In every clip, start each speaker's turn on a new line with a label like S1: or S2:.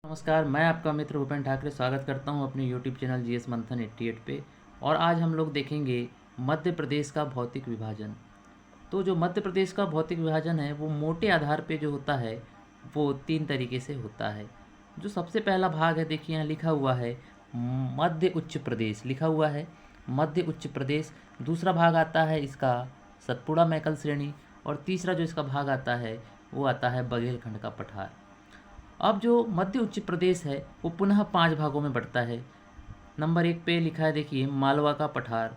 S1: नमस्कार, मैं आपका मित्र भूपेन ठाकरे स्वागत करता हूं अपने यूट्यूब चैनल जीएस मंथन 88 पे। और आज हम लोग देखेंगे मध्य प्रदेश का भौतिक विभाजन। तो जो मध्य प्रदेश का भौतिक विभाजन है वो मोटे आधार पे जो होता है वो तीन तरीके से होता है। जो सबसे पहला भाग है, देखिए यहाँ लिखा हुआ है मध्य उच्च प्रदेश, लिखा हुआ है मध्य उच्च प्रदेश। दूसरा भाग आता है इसका सतपुड़ा मैकल श्रेणी, और तीसरा जो इसका भाग आता है वो आता है बघेलखंड का पठार। अब जो मध्य उच्च प्रदेश है वो पुनः 5 भागों में बढ़ता है। नंबर 1 पे लिखा है, देखिए मालवा का पठार।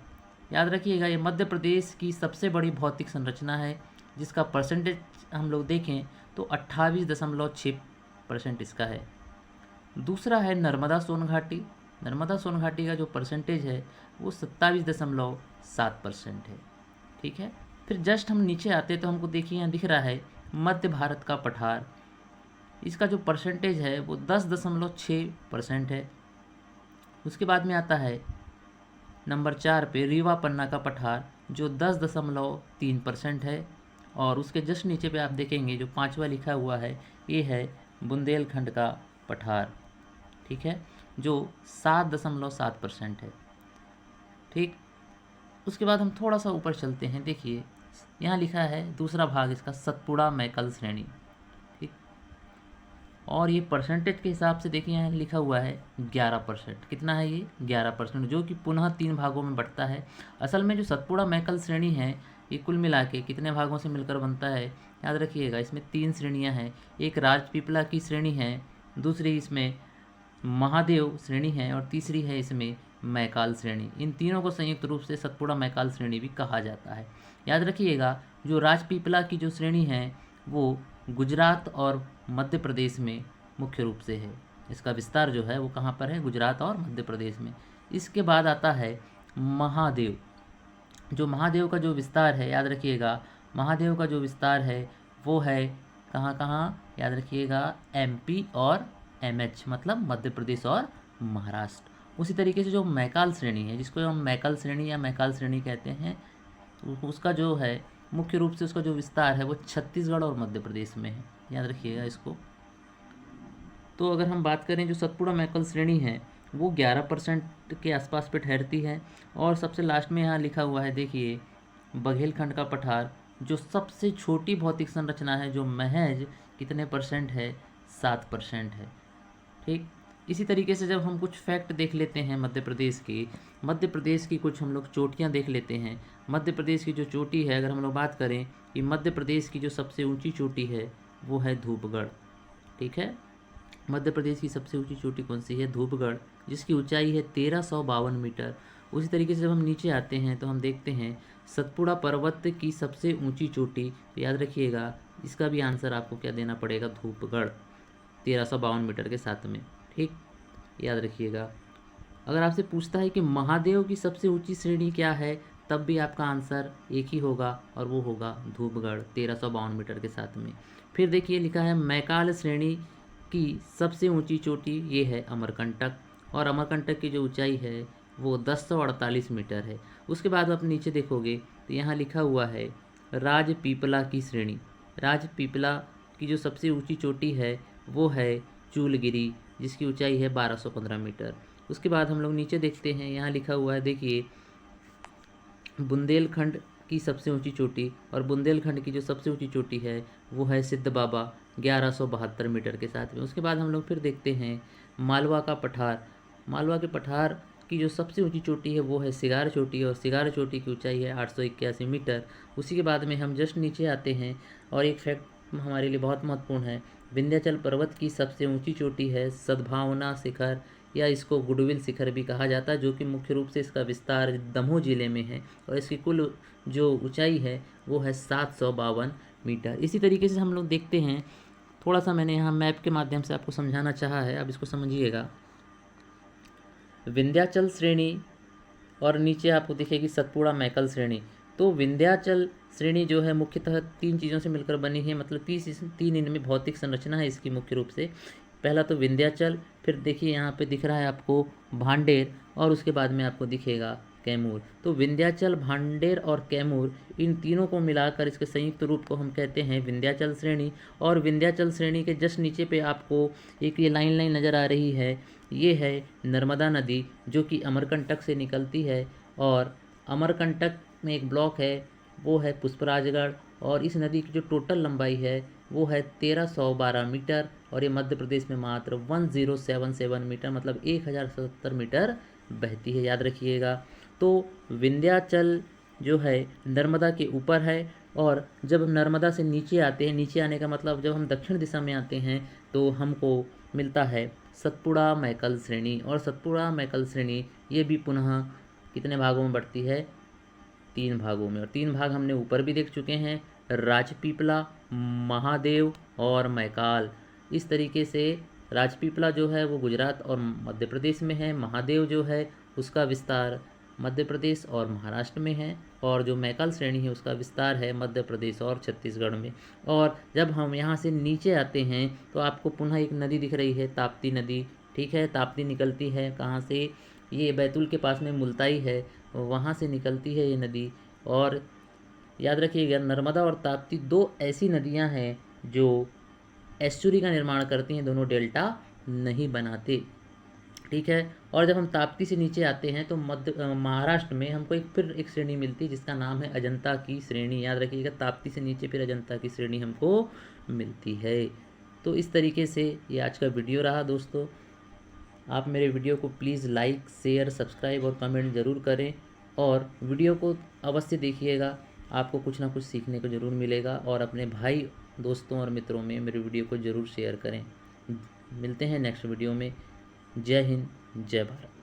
S1: याद रखिएगा, ये मध्य प्रदेश की सबसे बड़ी भौतिक संरचना है, जिसका परसेंटेज हम लोग देखें तो 28.6% इसका है। दूसरा है नर्मदा सोन घाटी। नर्मदा सोन घाटी का जो परसेंटेज है वो 27.7% है। ठीक है। फिर जस्ट हम नीचे आते तो हमको देखिए यहाँ दिख रहा है मध्य भारत का पठार। इसका जो परसेंटेज है वो 10.6% है। उसके बाद में आता है नंबर 4 पे रीवा पन्ना का पठार, जो 10.3% है। और उसके जस्ट नीचे पे आप देखेंगे जो पांचवा लिखा हुआ है ये है बुंदेलखंड का पठार। ठीक है, जो 7.7% है। ठीक। उसके बाद हम थोड़ा सा ऊपर चलते हैं, देखिए यहाँ लिखा है दूसरा भाग इसका सतपुड़ा मैकल श्रेणी। ठीक। और ये परसेंटेज के हिसाब से देखिए यहाँ लिखा हुआ है 11%। कितना है ये? 11%, जो कि पुनः 3 भागों में बढ़ता है। असल में जो सतपुड़ा मैकल श्रेणी है ये कुल मिला के कितने भागों से मिलकर बनता है? याद रखिएगा, इसमें 3 श्रेणियाँ हैं। एक राजपीपला की श्रेणी है, दूसरी इसमें महादेव श्रेणी है, और तीसरी है इसमें मैकाल श्रेणी। इन तीनों को संयुक्त रूप से सतपुड़ा मैकाल श्रेणी भी कहा जाता है। याद रखिएगा, जो राजपीपला की जो श्रेणी है वो गुजरात और मध्य प्रदेश में मुख्य रूप से है। इसका विस्तार जो है वो कहाँ पर है? गुजरात और मध्य प्रदेश में। इसके बाद आता है महादेव। जो महादेव का जो विस्तार है, याद रखिएगा, महादेव का जो विस्तार है वो है कहाँ कहाँ? याद रखिएगा, एमपी और एमएच, मतलब मध्य प्रदेश और महाराष्ट्र। उसी तरीके से जो मैकाल श्रेणी है, जिसको हम मैकाल श्रेणी या मैकाल श्रेणी कहते हैं, उसका जो है मुख्य रूप से उसका जो विस्तार है वो छत्तीसगढ़ और मध्य प्रदेश में है। याद रखिएगा इसको। तो अगर हम बात करें, जो सतपुड़ा मैकल श्रेणी है वो 11% के आसपास पे ठहरती है। और सबसे लास्ट में यहाँ लिखा हुआ है, देखिए बघेलखंड का पठार, जो सबसे छोटी भौतिक संरचना है, जो महज कितने परसेंट है? 7% है। ठीक। इसी तरीके से जब हम कुछ फैक्ट देख लेते हैं मध्य प्रदेश की कुछ हम लोग चोटियाँ देख लेते हैं। मध्य प्रदेश की जो चोटी है, अगर हम लोग बात करें कि मध्य प्रदेश की जो सबसे ऊंची चोटी है वो है धूपगढ़। ठीक है, मध्य प्रदेश की सबसे ऊंची चोटी कौन सी है? धूपगढ़, जिसकी ऊंचाई है 1352 मीटर। उसी तरीके से जब हम नीचे आते हैं तो हम देखते हैं सतपुड़ा पर्वत की सबसे ऊंची चोटी। तो याद रखिएगा, इसका भी आंसर आपको क्या देना पड़ेगा? धूपगढ़, 1352 मीटर के साथ में। ठीक, याद रखिएगा। अगर आपसे पूछता है कि महादेव की सबसे ऊंची श्रेणी क्या है, तब भी आपका आंसर एक ही होगा, और वो होगा धूपगढ़, 1352 मीटर के साथ में। फिर देखिए लिखा है मैकाल श्रेणी की सबसे ऊंची चोटी ये है अमरकंटक, और अमरकंटक की जो ऊंचाई है वो 1048 मीटर है। उसके बाद आप नीचे देखोगे तो यहाँ लिखा हुआ है राजपीपला की श्रेणी। राजपीपला की जो सबसे ऊंची चोटी है वो है चूलगिरी, जिसकी ऊंचाई है 1215 मीटर। उसके बाद हम लोग नीचे देखते हैं, यहाँ लिखा हुआ है, देखिए बुंदेलखंड की सबसे ऊंची चोटी, और बुंदेलखंड की जो सबसे ऊंची चोटी है वो है सिद्ध बाबा, 1172 मीटर के साथ में। उसके बाद हम लोग फिर देखते हैं मालवा का पठार। मालवा के पठार की जो सबसे ऊंची चोटी है वो है सिगार चोटी, और सिगार चोटी की ऊंचाई है 881 मीटर। उसी के बाद में हम जस्ट नीचे आते हैं, और एक फैक्ट हमारे लिए बहुत महत्वपूर्ण है, विंध्याचल पर्वत की सबसे ऊंची चोटी है सद्भावना शिखर, या इसको गुडविल शिखर भी कहा जाता है, जो कि मुख्य रूप से इसका विस्तार दमोह जिले में है, और इसकी कुल जो ऊंचाई है वो है 752 मीटर। इसी तरीके से हम लोग देखते हैं, थोड़ा सा मैंने यहाँ मैप के माध्यम से आपको समझाना चाहा है, अब इसको समझिएगा। विंध्याचल श्रेणी और नीचे आपको दिखेगी सतपुड़ा मैकल श्रेणी। तो विंध्याचल श्रेणी जो है मुख्यतः 3 चीज़ों से मिलकर बनी है, मतलब 3 इनमें भौतिक संरचना है इसकी मुख्य रूप से। पहला तो विंध्याचल, फिर देखिए यहाँ पे दिख रहा है आपको भांडेर, और उसके बाद में आपको दिखेगा कैमूर। तो विंध्याचल, भांडेर और कैमूर, इन तीनों को मिलाकर इसके संयुक्त रूप को हम कहते हैं विंध्याचल श्रेणी। और विंध्याचल श्रेणी के जस्ट नीचे पे आपको एक ये लाइन लाइन नज़र आ रही है, ये है नर्मदा नदी जो कि अमरकंटक से निकलती है। और अमरकंटक में एक ब्लॉक है वो है पुष्पराजगढ़, और इस नदी की जो टोटल लंबाई है वो है 1312 मीटर, और ये मध्य प्रदेश में मात्र 1077 मीटर मतलब 1077 मीटर बहती है, याद रखिएगा। तो विंध्याचल जो है नर्मदा के ऊपर है, और जब हम नर्मदा से नीचे आते हैं, नीचे आने का मतलब जब हम दक्षिण दिशा में आते हैं तो हमको मिलता है सतपुड़ा मैकल श्रेणी। और सतपुड़ा मैकल श्रेणी ये भी पुनः कितने भागों में बढ़ती है, 3 भागों में। और 3 भाग हमने ऊपर भी देख चुके हैं, राजपीपला, महादेव और मैकाल। इस तरीके से राजपीपला जो है वो गुजरात और मध्य प्रदेश में है, महादेव जो है उसका विस्तार मध्य प्रदेश और महाराष्ट्र में है, और जो मैकाल श्रेणी है उसका विस्तार है मध्य प्रदेश और छत्तीसगढ़ में। और जब हम यहाँ से नीचे आते हैं तो आपको पुनः एक नदी दिख रही है, ताप्ती नदी। ठीक है, ताप्ती निकलती है कहाँ से, ये बैतूल के पास में मुल्ताई है, वहाँ से निकलती है ये नदी। और याद रखिएगा, नर्मदा और ताप्ती 2 ऐसी नदियाँ हैं जो एस्चुरी का निर्माण करती हैं, दोनों डेल्टा नहीं बनाते। ठीक है, और जब हम ताप्ती से नीचे आते हैं तो महाराष्ट्र में हमको फिर एक श्रेणी मिलती है जिसका नाम है अजंता की श्रेणी। याद रखिएगा, ताप्ती से नीचे फिर अजंता की श्रेणी हमको मिलती है। तो इस तरीके से ये आज का वीडियो रहा दोस्तों। आप मेरे वीडियो को प्लीज़ लाइक, शेयर, सब्सक्राइब और कमेंट ज़रूर करें, और वीडियो को अवश्य देखिएगा, आपको कुछ ना कुछ सीखने को ज़रूर मिलेगा। और अपने भाई, दोस्तों और मित्रों में मेरे वीडियो को ज़रूर शेयर करें। मिलते हैं नेक्स्ट वीडियो में। जय हिंद, जय भारत।